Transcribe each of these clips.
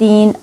3,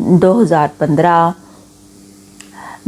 2015।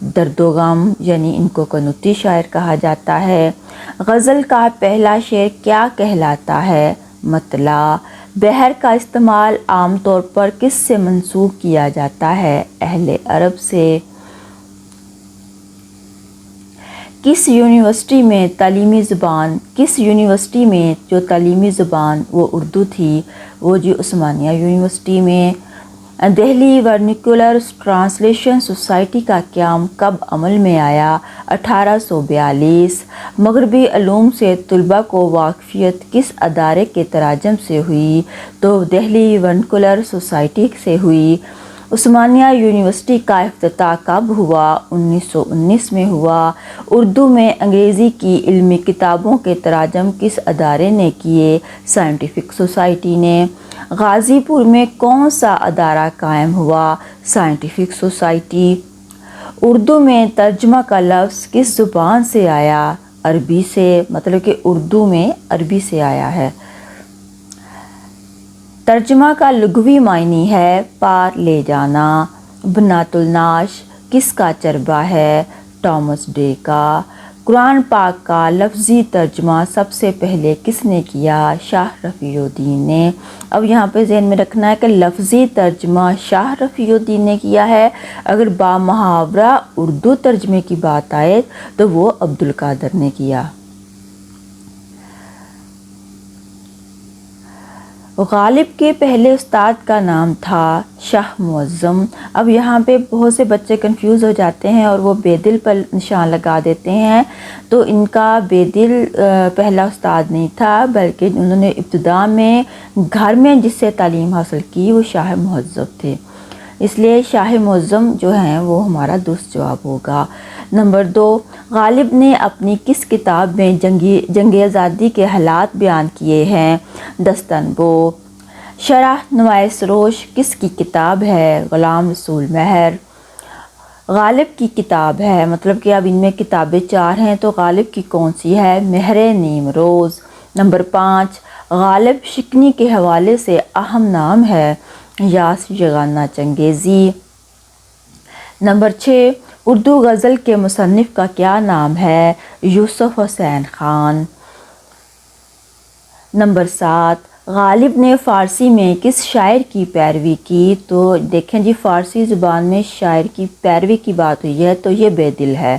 درد و غم یعنی ان کو قنوتی شاعر کہا جاتا ہے۔ غزل کا پہلا شعر کیا کہلاتا ہے؟ مطلع۔ بحر کا استعمال عام طور پر کس سے منسوب کیا جاتا ہے؟ اہل عرب سے۔ کس یونیورسٹی میں جو تعلیمی زبان وہ اردو تھی؟ وہ جی عثمانیہ یونیورسٹی میں۔ دہلی ورنیکولر ٹرانسلیشن سوسائٹی کا قیام کب عمل میں آیا؟ 1842۔ مغربی علوم سے طلباء کو واقفیت کس ادارے کے تراجم سے ہوئی؟ تو دہلی ورنیکولر سوسائٹی سے ہوئی۔ عثمانیہ یونیورسٹی کا افتتاح کب ہوا؟ 1919 میں ہوا۔ اردو میں انگریزی کی علمی کتابوں کے تراجم کس ادارے نے کیے؟ سائنٹیفک سوسائٹی نے۔ غازی پور میں کون سا ادارہ قائم ہوا؟ Scientific society. اردو میں ترجمہ کا لفظ کس زبان سے آیا؟ عربی سے، مطلب کہ اردو میں عربی سے آیا ہے۔ ترجمہ کا لغوی معنی ہے پار لے جانا۔ بنات النعش کس کا چربہ ہے؟ ٹامس ڈے کا۔ قرآن پاک کا لفظی ترجمہ سب سے پہلے کس نے کیا؟ شاہ رفیع الدین نے۔ اب یہاں پہ ذہن میں رکھنا ہے کہ لفظی ترجمہ شاہ رفیع الدین نے کیا ہے، اگر بامحاورہ اردو ترجمے کی بات آئے تو وہ عبدالقادر نے کیا۔ غالب کے پہلے استاد کا نام تھا شاہ معظم۔ اب یہاں پہ بہت سے بچے کنفیوز ہو جاتے ہیں اور وہ بے دل پر نشان لگا دیتے ہیں، تو ان کا بے دل پہلا استاد نہیں تھا، بلکہ انہوں نے ابتدا میں گھر میں جس سے تعلیم حاصل کی وہ شاہ معظم تھے، اس لیے شاہ معظم جو ہیں وہ ہمارا درست جواب ہوگا۔ نمبر 2، غالب نے اپنی کس کتاب میں جنگ آزادی کے حالات بیان کیے ہیں؟ دستن گو۔ شرح نمائے سروش کس کی کتاب ہے؟ غلام رسول مہر۔ غالب کی کتاب ہے، مطلب کہ اب ان میں کتابیں 4 ہیں تو غالب کی کون سی ہے؟ مہر نیم روز۔ نمبر 5، غالب شکنی کے حوالے سے اہم نام ہے؟ یاس یگانہ چنگیزی۔ نمبر 6، اردو غزل کے مصنف کا کیا نام ہے؟ یوسف حسین خان۔ نمبر 7، غالب نے فارسی میں کس شاعر کی پیروی کی؟ تو دیکھیں جی، فارسی زبان میں شاعر کی پیروی کی بات ہوئی ہے تو یہ بے دل ہے۔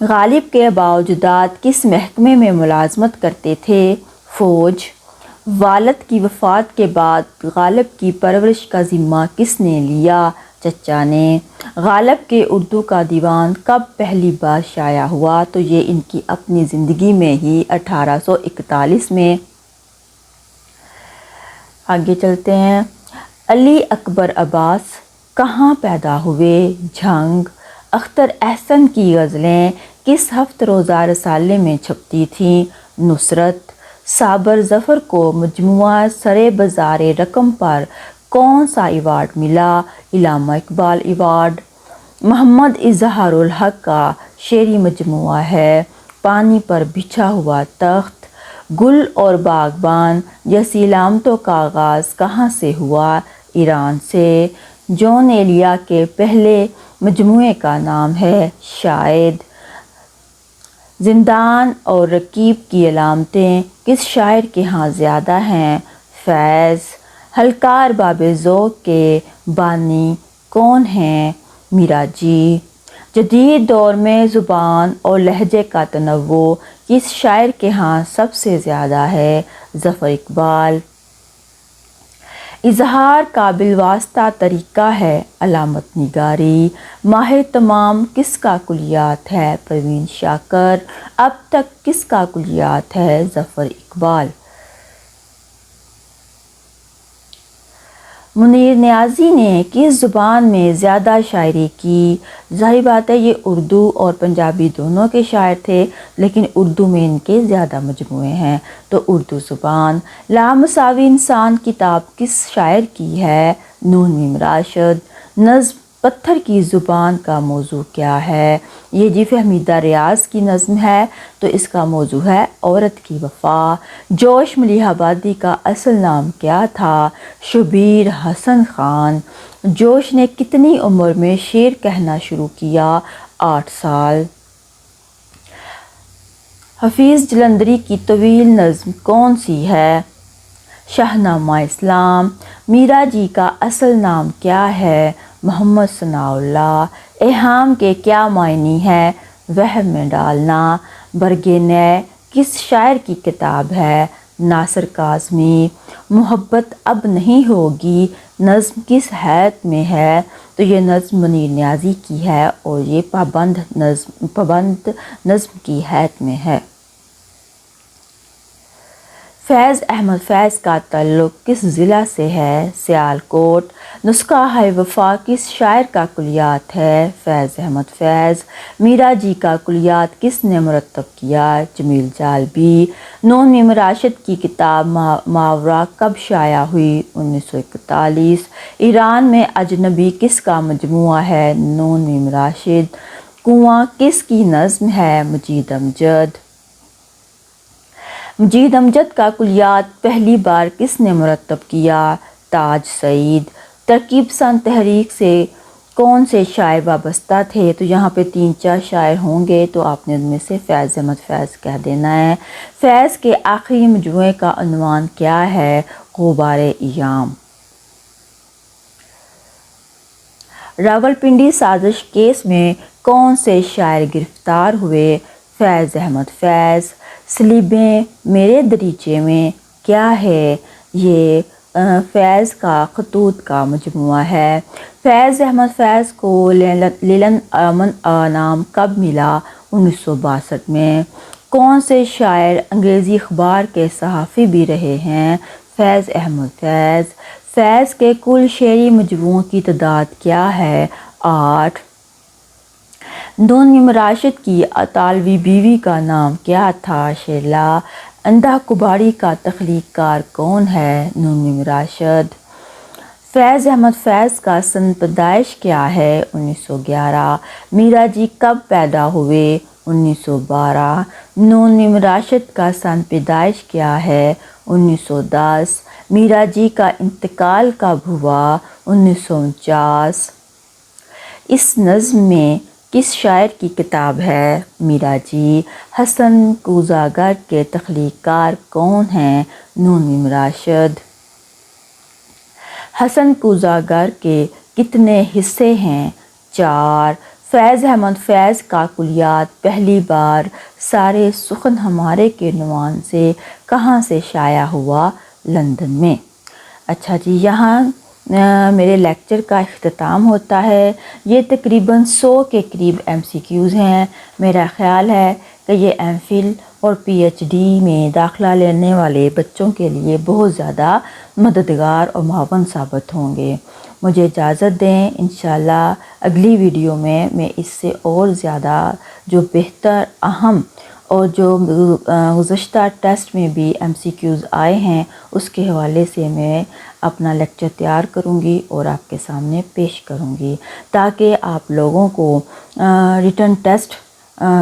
غالب کے آباء و اجداد کس محکمے میں ملازمت کرتے تھے؟ فوج۔ والد کی وفات کے بعد غالب کی پرورش کا ذمہ کس نے لیا؟ چچا نے۔ غالب کے اردو کا دیوان کب پہلی بار شائع ہوا؟ تو یہ ان کی اپنی زندگی میں ہی 1841 میں۔ آگے چلتے ہیں۔ علی اکبر عباس کہاں پیدا ہوئے؟ جھنگ۔ اختر احسن کی غزلیں کس ہفت روزہ رسالے میں چھپتی تھیں؟ نصرت۔ صابر ظفر کو مجموعہ سرِ بازار رقم پر کون سا ایوارڈ ملا؟ علامہ اقبال ایوارڈ۔ محمد اظہار الحق کا شعری مجموعہ ہے پانی پر بچھا ہوا تخت۔ گل اور باغبان جیسی علامتوں کا آغاز کہاں سے ہوا؟ ایران سے۔ جون ایلیا کے پہلے مجموعے کا نام ہے شاہد۔ زندان اور رقیب کی علامتیں کس شاعر کے ہاں زیادہ ہیں؟ فیض۔ حلقہ ارباب ذوق کے بانی کون ہیں؟ میراجی۔ جدید دور میں زبان اور لہجے کا تنوع کس شاعر کے ہاں سب سے زیادہ ہے؟ ظفر اقبال۔ اظہار کا بالواسطہ طریقہ ہے علامت نگاری۔ ماہر تمام کس کا کلیات ہے؟ پروین شاکر۔ اب تک کس کا کلیات ہے؟ ظفر اقبال۔ منیر نیازی نے کس زبان میں زیادہ شاعری کی؟ ظاہر بات ہے یہ اردو اور پنجابی دونوں کے شاعر تھے، لیکن اردو میں ان کے زیادہ مجموعے ہیں تو اردو زبان۔ لامساوی انسان کتاب کس شاعر کی ہے؟ نون میم راشد۔ نظم پتھر کی زبان کا موضوع کیا ہے؟ یہ جی فہمیدہ ریاض کی نظم ہے تو اس کا موضوع ہے عورت کی وفا۔ جوش ملیح آبادی کا اصل نام کیا تھا؟ شبیر حسن خان۔ جوش نے کتنی عمر میں شعر کہنا شروع کیا؟ 8 سال۔ حفیظ جلندری کی طویل نظم کون سی ہے؟ شاہنامہ اسلام۔ میرا جی کا اصل نام کیا ہے؟ محمد ثناء اللہ۔ ایہام کے کیا معنی ہے؟ وہم میں ڈالنا۔ برگ نے کس شاعر کی کتاب ہے؟ ناصر کاظمی۔ محبت اب نہیں ہوگی نظم کس حیت میں ہے؟ تو یہ نظم منیر نیازی کی ہے اور یہ پابند نظم کی حیت میں ہے۔ فیض احمد فیض کا تعلق کس ضلع سے ہے؟ سیالکوٹ۔ نسخہ ہے وفا کس شاعر کا کلیات ہے؟ فیض احمد فیض۔ میرا جی کا کلیات کس نے مرتب کیا؟ جمیل جالبی۔ نون میم راشد کی کتاب ماورا کب شائع ہوئی؟ 1941۔ ایران میں اجنبی کس کا مجموعہ ہے؟ نون میم راشد۔ کنواں کس کی نظم ہے؟ مجید امجد۔ مجید امجد کا کلیات پہلی بار کس نے مرتب کیا؟ تاج سعید۔ ترکیب پسند تحریک سے کون سے شاعر وابستہ تھے؟ تو یہاں پہ 3-4 شاعر ہوں گے تو آپ نے ان میں سے فیض احمد فیض کہہ دینا ہے۔ فیض کے آخری مجموعے کا عنوان کیا ہے؟ غبار ایام۔ راولپنڈی سازش کیس میں کون سے شاعر گرفتار ہوئے؟ فیض احمد فیض۔ سلیبیں میرے دریچے میں کیا ہے؟ یہ فیض کا خطوط کا مجموعہ ہے۔ فیض احمد فیض کو لیلن نام کب ملا؟ 1962 میں۔ کون سے شاعر انگریزی اخبار کے صحافی بھی رہے ہیں؟ فیض احمد فیض۔ فیض کے کل شعری مجموعوں کی تعداد کیا ہے؟ 8۔ نون میم راشد کی اطالوی بیوی کا نام کیا تھا؟ شیلا۔ اندھا کباڑی کا تخلیق کار کون ہے؟ نون میم راشد۔ فیض احمد فیض کا سن پیدائش کیا ہے؟ 1911۔ میرا جی کب پیدا ہوئے؟ 1912۔ نون میم راشد کا سن پیدائش کیا ہے؟ 1910۔ میرا جی کا انتقال کب ہوا؟ 1949۔ اس نظم میں کس شاعر کی کتاب ہے؟ میرا جی۔ حسن کوزاگر کے تخلیق کار کون ہیں؟ نون میم راشد۔ حسن کوزاگر کے کتنے حصے ہیں؟ 4۔ فیض احمد فیض کا کلیات پہلی بار سارے سخن ہمارے کے عنوان سے کہاں سے شائع ہوا؟ لندن میں۔ اچھا جی، یہاں میرے لیکچر کا اختتام ہوتا ہے۔ یہ تقریباً 100 کے قریب MCQs ہیں۔ میرا خیال ہے کہ یہ ایم فل اور PhD میں داخلہ لینے والے بچوں کے لیے بہت زیادہ مددگار اور معاون ثابت ہوں گے۔ مجھے اجازت دیں، انشاءاللہ اگلی ویڈیو میں اس سے اور زیادہ جو بہتر، اہم اور جو گزشتہ ٹیسٹ میں بھی MCQs آئے ہیں اس کے حوالے سے میں اپنا لیکچر تیار کروں گی اور آپ کے سامنے پیش کروں گی، تاکہ آپ لوگوں کو ریٹن ٹیسٹ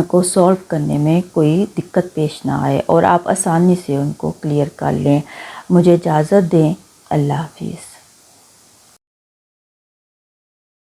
کو سولو کرنے میں کوئی دقت پیش نہ آئے اور آپ آسانی سے ان کو کلیئر کر لیں۔ مجھے اجازت دیں، اللہ حافظ۔